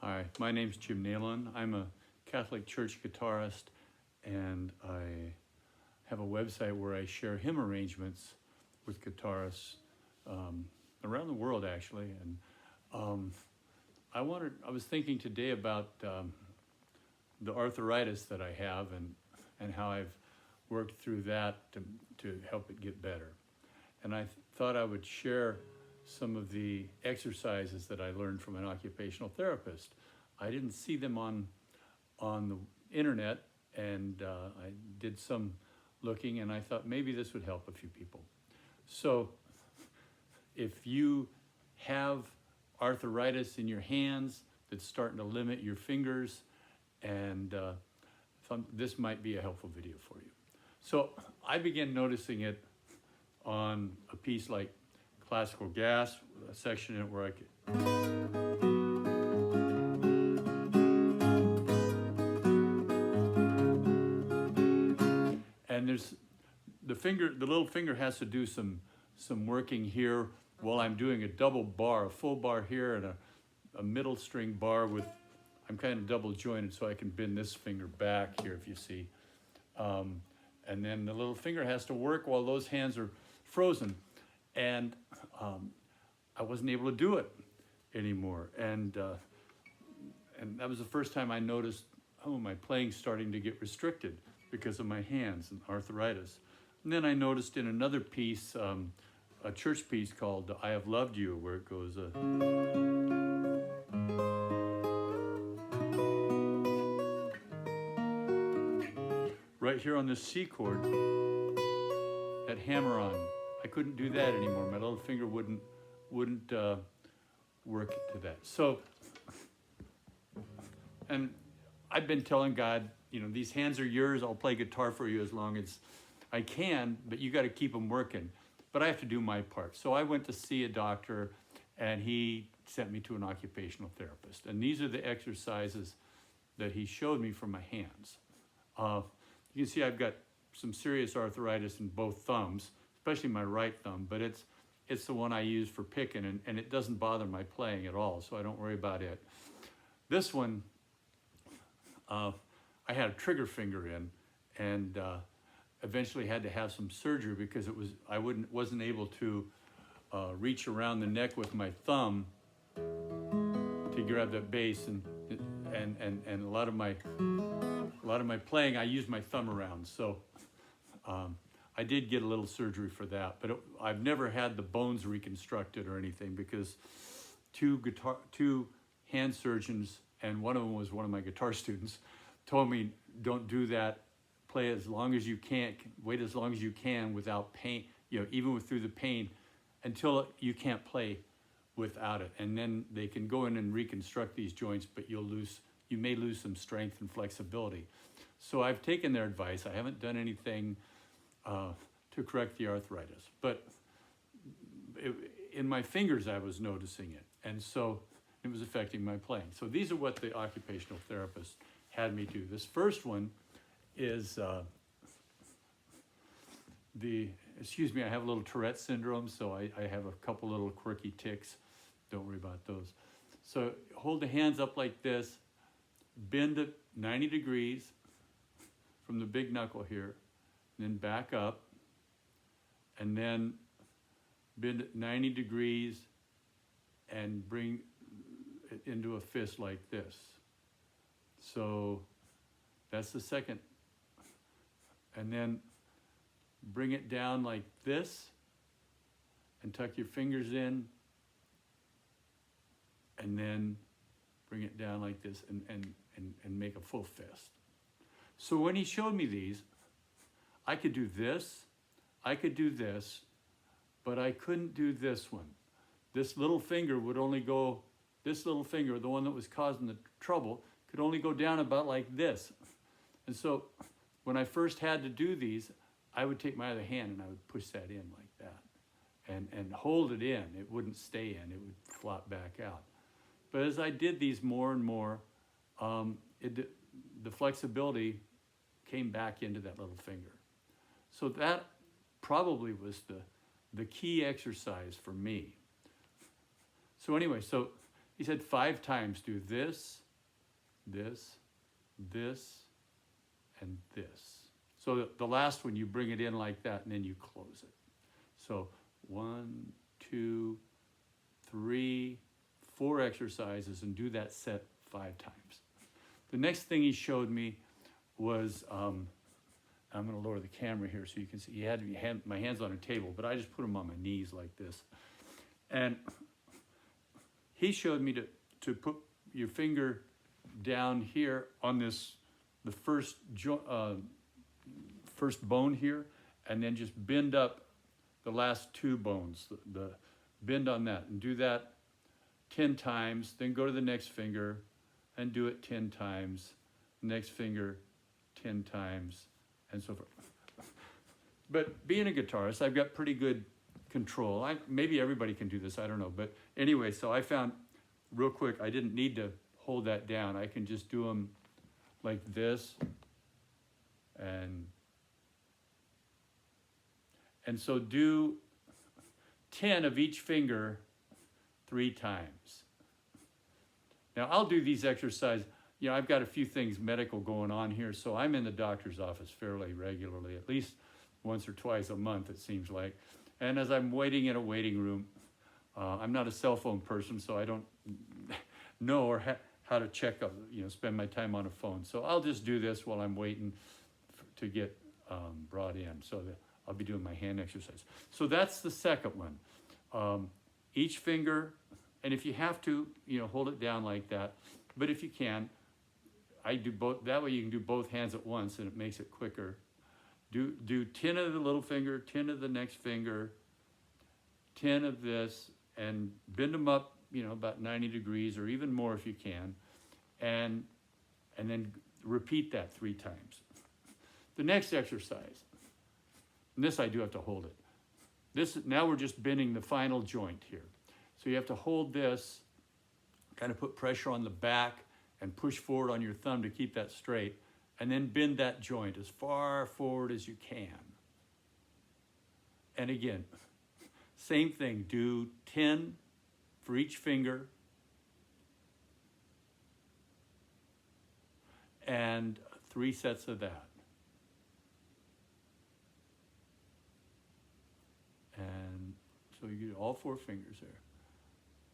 Hi, my name's Jim Nalon. I'm a Catholic Church guitarist, and I have a website where I share hymn arrangements with guitarists around the world, actually. And I was thinking today about the arthritis that I have and how I've worked through that to help it get better. And I thought I would share some of the exercises that I learned from an occupational therapist. I didn't see them on the internet, and I did some looking, and I thought maybe this would help a few people. So if you have arthritis in your hands that's starting to limit your fingers, and this might be a helpful video for you. So I began noticing it on a piece like Classical Gas, a section in it where I could. And there's the little finger has to do some working here while I'm doing a double bar, a full bar here and a middle string bar with, I'm kind of double jointed so I can bend this finger back here if you see. And then the little finger has to work while those hands are frozen. And I wasn't able to do it anymore. And that was the first time I noticed, my playing's starting to get restricted because of my hands and arthritis. And then I noticed in another piece, a church piece called I Have Loved You, where it goes, right here on this C chord, that hammer on. I couldn't do that anymore. My little finger wouldn't work to that. So, and I've been telling God, these hands are yours. I'll play guitar for you as long as I can, but you got to keep them working. But I have to do my part. So I went to see a doctor, and he sent me to an occupational therapist. And these are the exercises that he showed me for my hands. You can see I've got some serious arthritis in both thumbs, especially my right thumb, but it's the one I use for picking, and it doesn't bother my playing at all, so I don't worry about it. This one, I had a trigger finger in, and eventually had to have some surgery because I wasn't able to reach around the neck with my thumb to grab that bass, and a lot of my playing I use my thumb around. So I did get a little surgery for that, but I've never had the bones reconstructed or anything because two hand surgeons, and one of them was one of my guitar students, told me don't do that. Play as long as you can, wait as long as you can without pain, even through the pain, until you can't play without it. And then they can go in and reconstruct these joints, but you may lose some strength and flexibility. So I've taken their advice. I haven't done anything to correct the arthritis, but in my fingers I was noticing it, and so it was affecting my playing. So these are what the occupational therapist had me do. This first one is I have a little Tourette syndrome, so I have a couple little quirky tics. Don't worry about those. So hold the hands up like this, bend it 90 degrees from the big knuckle here, and then back up, and then bend it 90 degrees and bring it into a fist like this. So that's the second. And then bring it down like this and tuck your fingers in, and then bring it down like this and make a full fist. So when he showed me these, I could do this, I could do this, but I couldn't do this one. This little finger would only go, this little finger, the one that was causing the trouble, could only go down about like this. And so when I first had to do these, I would take my other hand and I would push that in like that and hold it in. It wouldn't stay in, it would flop back out. But as I did these more and more, the flexibility came back into that little finger. So that probably was the key exercise for me. So anyway, so he said 5 times do this, this, this, and this. So the last one, you bring it in like that, and then you close it. So 1, 2, 3, 4 exercises, and do that set 5 times. The next thing he showed me was, I'm going to lower the camera here so you can see. He had my hands on a table, but I just put them on my knees like this. And he showed me to put your finger down here on this, the first bone here, and then just bend up the last 2 bones, the bend on that, and do that 10 times, then go to the next finger and do it 10 times, next finger 10 times, and so forth. But being a guitarist, I've got pretty good control. Maybe everybody can do this, I don't know. But anyway, so I found real quick, I didn't need to hold that down. I can just do them like this, and so do 10 of each finger 3 times. Now I'll do these exercises. You know, I've got a few things medical going on here, so I'm in the doctor's office fairly regularly, at least once or twice a month, it seems like. And as I'm waiting in a waiting room, I'm not a cell phone person, so I don't know or how to check up, you know, spend my time on a phone. So I'll just do this while I'm waiting to get brought in. So that I'll be doing my hand exercise. So that's the second one. Each finger, and if you have to, you know, hold it down like that. But if you can, I do both. That way you can do both hands at once, and it makes it quicker. Do 10 of the little finger, 10 of the next finger, 10 of this, and bend them up, you know, about 90 degrees or even more if you can, and then repeat that 3 times. The next exercise, and this I do have to hold it. Now we're just bending the final joint here. So you have to hold this, kind of put pressure on the back and push forward on your thumb to keep that straight, and then bend that joint as far forward as you can. And again, same thing, do 10 for each finger, and 3 sets of that. And so you get all 4 fingers there.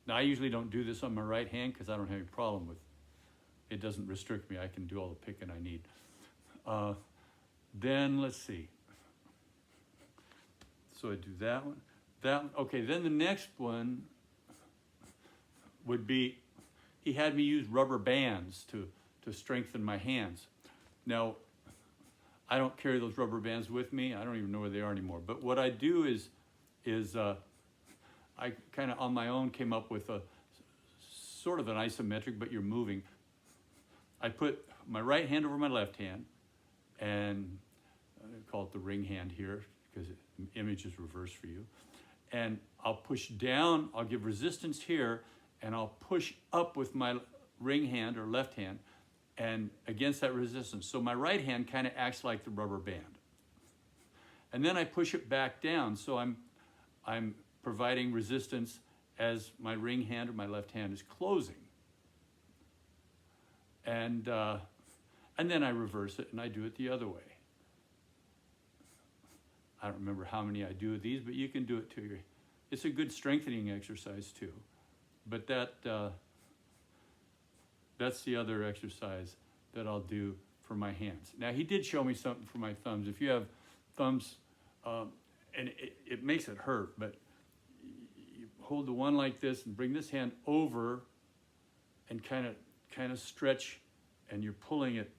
Now I usually don't do this on my right hand because I don't have any problem with it. It doesn't restrict me. I can do all the picking I need. Then let's see. So I do that one. Okay, then the next one would be, he had me use rubber bands to strengthen my hands. Now, I don't carry those rubber bands with me. I don't even know where they are anymore. But what I do is I kind of on my own came up with a sort of an isometric, but you're moving. I put my right hand over my left hand, and I call it the ring hand here because the image is reversed for you. And I'll push down, I'll give resistance here, and I'll push up with my ring hand or left hand and against that resistance. So my right hand kind of acts like the rubber band. And then I push it back down, so I'm providing resistance as my ring hand or my left hand is closing. And then I reverse it and I do it the other way. I don't remember how many I do of these, but you can do it too. It's a good strengthening exercise too. But that's the other exercise that I'll do for my hands. Now he did show me something for my thumbs. If you have thumbs, and it makes it hurt, but you hold the one like this and bring this hand over and kind of stretch, and you're pulling it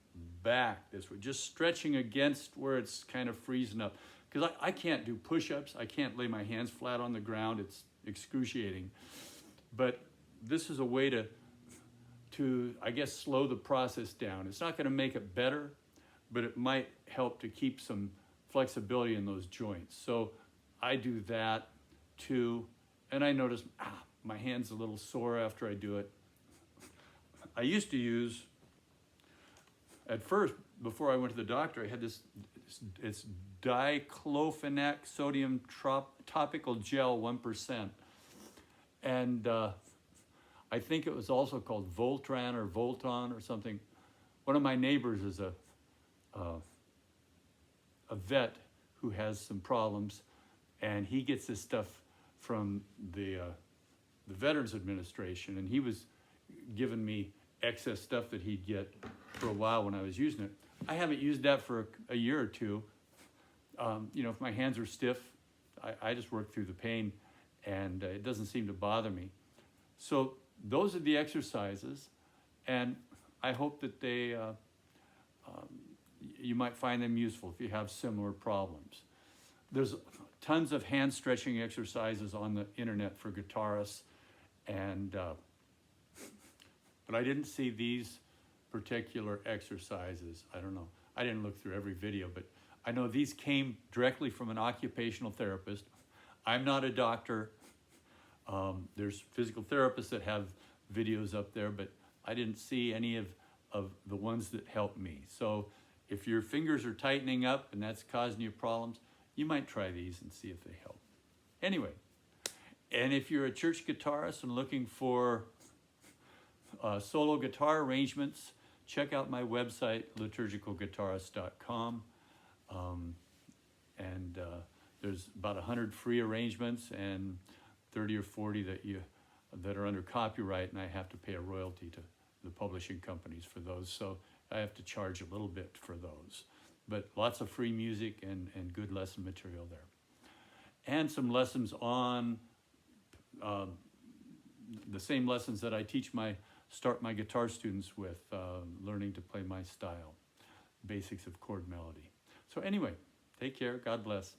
back this way, just stretching against where it's kind of freezing up. Because I can't do push-ups, I can't lay my hands flat on the ground, it's excruciating. But this is a way to I guess, slow the process down. It's not gonna make it better, but it might help to keep some flexibility in those joints. So I do that too, and I notice my hand's a little sore after I do it. I used to use, at first, before I went to the doctor, I had it's diclofenac sodium topical gel 1%. And I think it was also called Voltran or Volton or something. One of my neighbors is a vet who has some problems, and he gets this stuff from the Veterans Administration, and he was giving me excess stuff that he'd get for a while when I was using it. I haven't used that for a year or two. You know, if my hands are stiff, I just work through the pain, and it doesn't seem to bother me. So those are the exercises, and I hope that they you might find them useful if you have similar problems. There's tons of hand stretching exercises on the internet for guitarists, and but I didn't see these particular exercises. I don't know. I didn't look through every video, but I know these came directly from an occupational therapist. I'm not a doctor. There's physical therapists that have videos up there, but I didn't see any of the ones that helped me. So if your fingers are tightening up and that's causing you problems, you might try these and see if they help. Anyway, and if you're a church guitarist and looking for solo guitar arrangements, check out my website, liturgicalguitarist.com. There's about 100 free arrangements and 30 or 40 that are under copyright, and I have to pay a royalty to the publishing companies for those. So I have to charge a little bit for those. But lots of free music and good lesson material there. And some lessons on the same lessons that I teach start my guitar students with, learning to play my style, basics of chord melody. So anyway, take care, God bless.